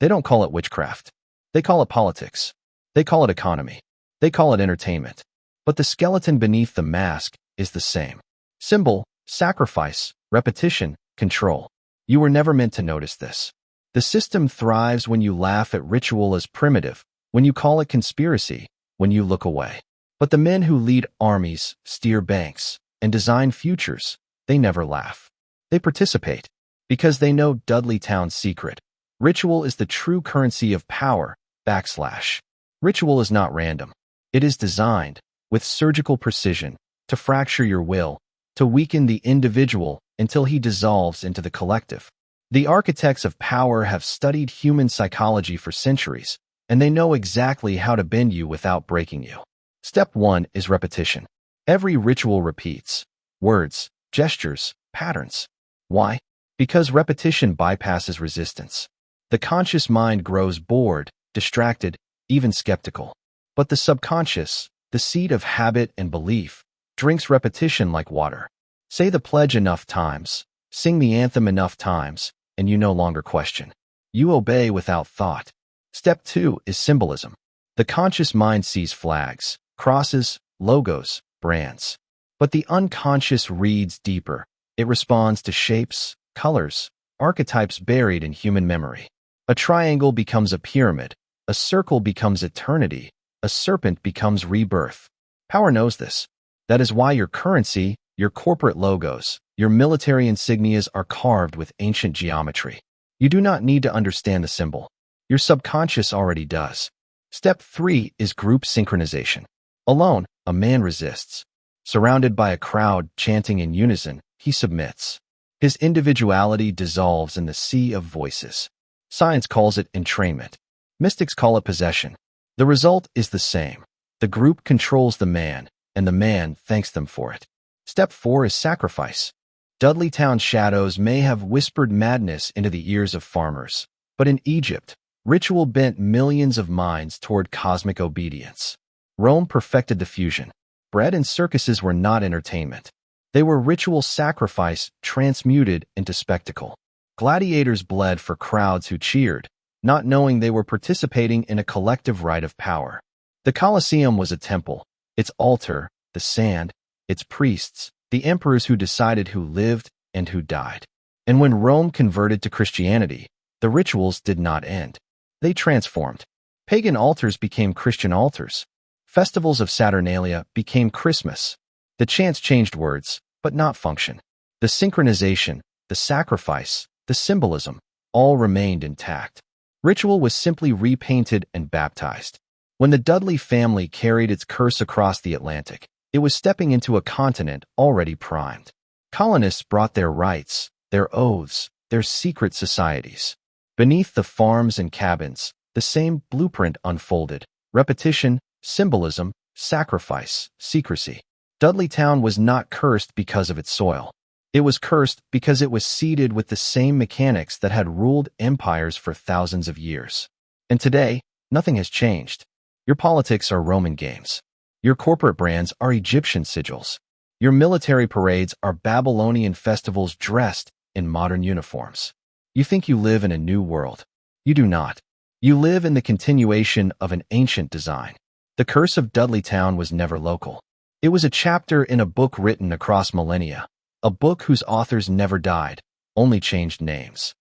They don't call it witchcraft. They call it politics. They call it economy. They call it entertainment. But the skeleton beneath the mask is the same. Symbol, sacrifice, repetition, control. You were never meant to notice this. The system thrives when you laugh at ritual as primitive, when you call it conspiracy, when you look away. But the men who lead armies, steer banks, and design futures, they never laugh. They participate, because they know Dudleytown's secret. Ritual is the true currency of power, /. Ritual is not random. It is designed, with surgical precision, to fracture your will, to weaken the individual until he dissolves into the collective. The architects of power have studied human psychology for centuries, and they know exactly how to bend you without breaking you. Step 1 is repetition. Every ritual repeats. Words, gestures, patterns. Why? Because repetition bypasses resistance. The conscious mind grows bored, distracted, even skeptical. But the subconscious, the seed of habit and belief, drinks repetition like water. Say the pledge enough times, sing the anthem enough times, and you no longer question. You obey without thought. Step 2 is symbolism. The conscious mind sees flags, crosses, logos, brands. But the unconscious reads deeper. It responds to shapes, colors, archetypes buried in human memory. A triangle becomes a pyramid. A circle becomes eternity. A serpent becomes rebirth. Power knows this. That is why your currency, your corporate logos, your military insignias are carved with ancient geometry. You do not need to understand the symbol. Your subconscious already does. Step 3 is group synchronization. Alone, a man resists. Surrounded by a crowd chanting in unison, he submits. His individuality dissolves in the sea of voices. Science calls it entrainment. Mystics call it possession. The result is the same. The group controls the man, and the man thanks them for it. Step 4 is sacrifice. Dudleytown shadows may have whispered madness into the ears of farmers, but in Egypt, ritual bent millions of minds toward cosmic obedience. Rome perfected the fusion. Bread and circuses were not entertainment. They were ritual sacrifice transmuted into spectacle. Gladiators bled for crowds who cheered, not knowing they were participating in a collective rite of power. The Colosseum was a temple, its altar, the sand, its priests, the emperors who decided who lived and who died. And when Rome converted to Christianity, the rituals did not end. They transformed. Pagan altars became Christian altars. Festivals of Saturnalia became Christmas. The chants changed words, but not function. The synchronization, the sacrifice, the symbolism, all remained intact. Ritual was simply repainted and baptized. When the Dudley family carried its curse across the Atlantic, it was stepping into a continent already primed. Colonists brought their rites, their oaths, their secret societies. Beneath the farms and cabins, the same blueprint unfolded: repetition, symbolism, sacrifice, secrecy. Dudleytown was not cursed because of its soil. It was cursed because it was seeded with the same mechanics that had ruled empires for thousands of years. And today, nothing has changed. Your politics are Roman games. Your corporate brands are Egyptian sigils. Your military parades are Babylonian festivals dressed in modern uniforms. You think you live in a new world. You do not. You live in the continuation of an ancient design. The curse of Dudleytown was never local. It was a chapter in a book written across millennia, a book whose authors never died, only changed names.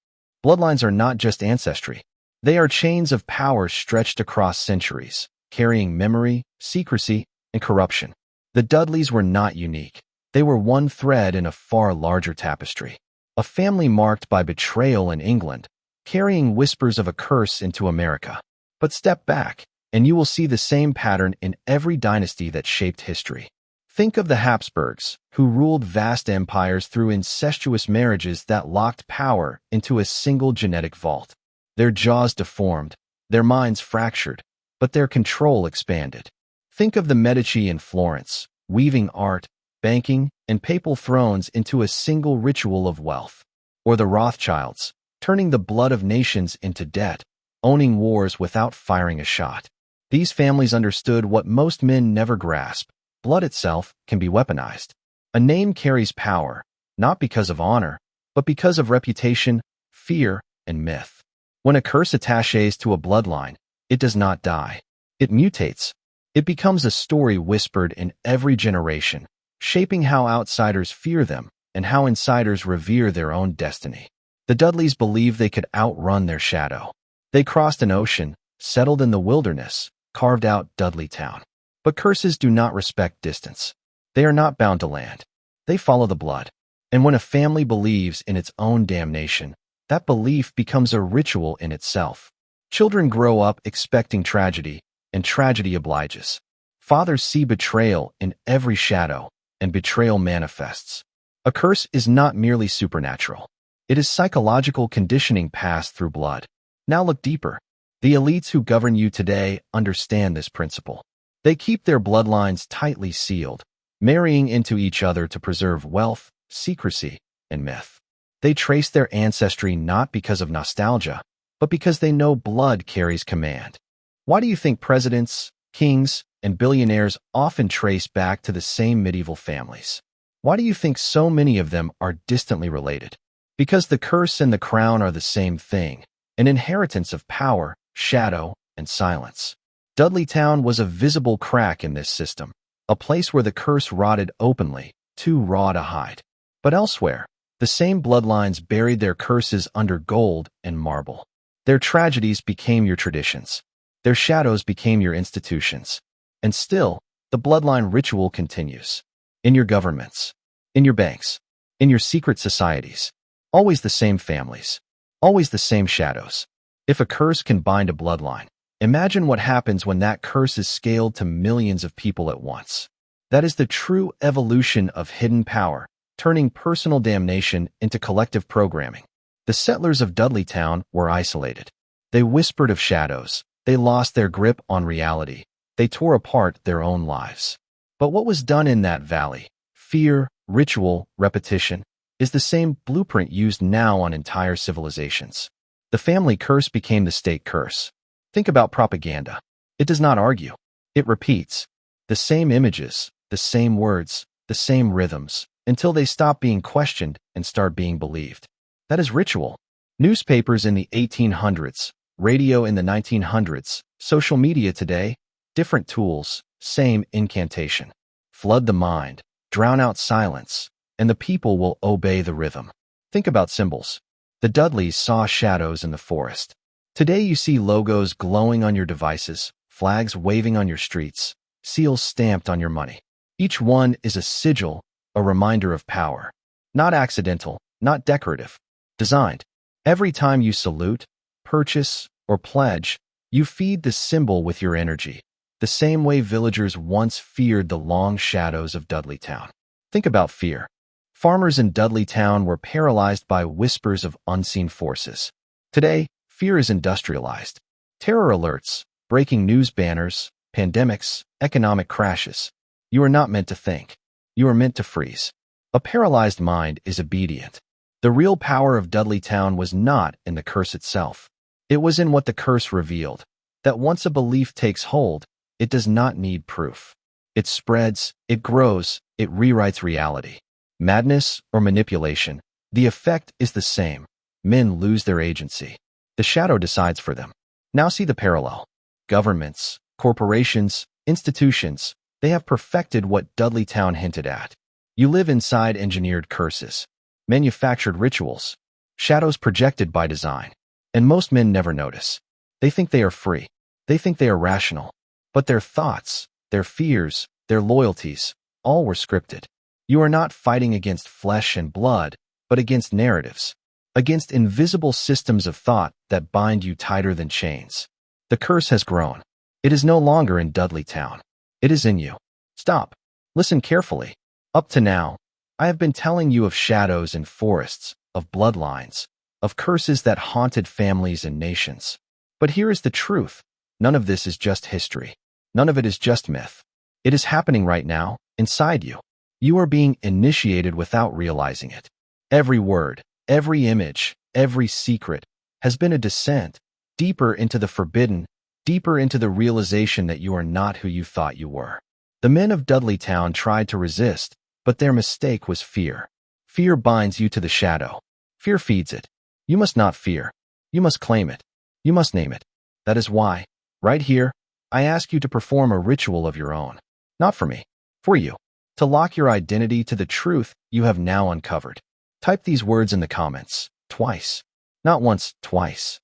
Bloodlines are not just ancestry. They are chains of power stretched across centuries, carrying memory, secrecy, and corruption. The Dudleys were not unique. They were one thread in a far larger tapestry. A family marked by betrayal in England, carrying whispers of a curse into America. But step back, and you will see the same pattern in every dynasty that shaped history. Think of the Habsburgs, who ruled vast empires through incestuous marriages that locked power into a single genetic vault. Their jaws deformed, their minds fractured, but their control expanded. Think of the Medici in Florence, weaving art, banking, and papal thrones into a single ritual of wealth. Or the Rothschilds, turning the blood of nations into debt, owning wars without firing a shot. These families understood what most men never grasp. Blood itself can be weaponized. A name carries power, not because of honor, but because of reputation, fear, and myth. When a curse attaches to a bloodline, it does not die. It mutates. It becomes a story whispered in every generation, shaping how outsiders fear them and how insiders revere their own destiny. The Dudleys believed they could outrun their shadow. They crossed an ocean, settled in the wilderness, carved out Dudleytown. But curses do not respect distance. They are not bound to land. They follow the blood. And when a family believes in its own damnation, that belief becomes a ritual in itself. Children grow up expecting tragedy, and tragedy obliges. Fathers see betrayal in every shadow, and betrayal manifests. A curse is not merely supernatural. It is psychological conditioning passed through blood. Now look deeper. The elites who govern you today understand this principle. They keep their bloodlines tightly sealed, marrying into each other to preserve wealth, secrecy, and myth. They trace their ancestry not because of nostalgia, but because they know blood carries command. Why do you think presidents, kings, and billionaires often trace back to the same medieval families? Why do you think so many of them are distantly related? Because the curse and the crown are the same thing, an inheritance of power, shadow, and silence. Dudleytown was a visible crack in this system, a place where the curse rotted openly, too raw to hide. But elsewhere, the same bloodlines buried their curses under gold and marble. Their tragedies became your traditions. Their shadows became your institutions. And still, the bloodline ritual continues. In your governments, in your banks, in your secret societies. Always the same families. Always the same shadows. If a curse can bind a bloodline, imagine what happens when that curse is scaled to millions of people at once. That is the true evolution of hidden power, turning personal damnation into collective programming. The settlers of Dudleytown were isolated. They whispered of shadows. They lost their grip on reality. They tore apart their own lives. But what was done in that valley, fear, ritual, repetition, is the same blueprint used now on entire civilizations. The family curse became the state curse. Think about propaganda. It does not argue. It repeats. The same images, the same words, the same rhythms, until they stop being questioned and start being believed. That is ritual. Newspapers in the 1800s, radio in the 1900s, social media today, different tools, same incantation. Flood the mind, drown out silence, and the people will obey the rhythm. Think about symbols. The Dudleys saw shadows in the forest. Today you see logos glowing on your devices, flags waving on your streets, seals stamped on your money. Each one is a sigil, a reminder of power. Not accidental, not decorative. Designed. Every time you salute, purchase, or pledge, you feed the symbol with your energy, the same way villagers once feared the long shadows of Dudleytown. Think about fear. Farmers in Dudleytown were paralyzed by whispers of unseen forces. Today, fear is industrialized. Terror alerts, breaking news banners, pandemics, economic crashes. You are not meant to think. You are meant to freeze. A paralyzed mind is obedient. The real power of Dudleytown was not in the curse itself. It was in what the curse revealed, that once a belief takes hold, it does not need proof. It spreads, it grows, it rewrites reality. Madness or manipulation, the effect is the same. Men lose their agency. The shadow decides for them. Now see the parallel. Governments, corporations, institutions, they have perfected what Dudleytown hinted at. You live inside engineered curses, manufactured rituals, shadows projected by design. And most men never notice. They think they are free. They think they are rational. But their thoughts, their fears, their loyalties, all were scripted. You are not fighting against flesh and blood, but against narratives, against invisible systems of thought that bind you tighter than chains. The curse has grown. It is no longer in Dudleytown. It is in you. Stop. Listen carefully. Up to now, I have been telling you of shadows and forests, of bloodlines, of curses that haunted families and nations. But here is the truth. None of this is just history. None of it is just myth. It is happening right now, inside you. You are being initiated without realizing it. Every word, every image, every secret has been a descent deeper into the forbidden, deeper into the realization that you are not who you thought you were. The men of Dudleytown tried to resist, but their mistake was fear. Fear binds you to the shadow. Fear feeds it. You must not fear. You must claim it. You must name it. That is why, right here, I ask you to perform a ritual of your own. Not for me, for you. To lock your identity to the truth you have now uncovered. Type these words in the comments, twice. Not once, twice.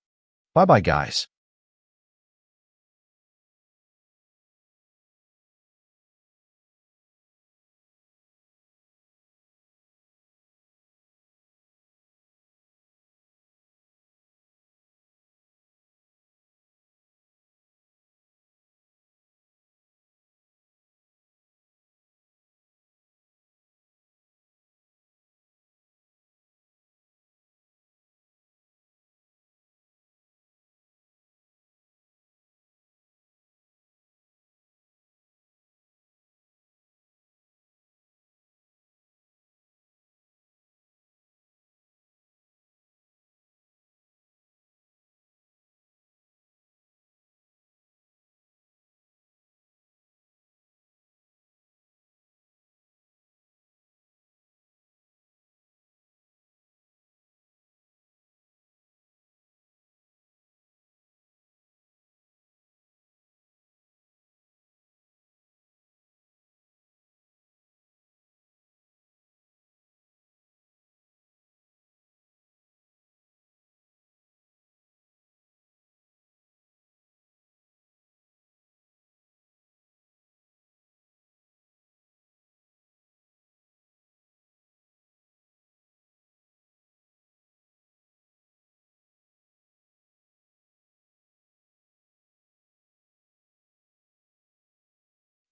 Bye-bye, guys.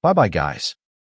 Bye-bye, guys.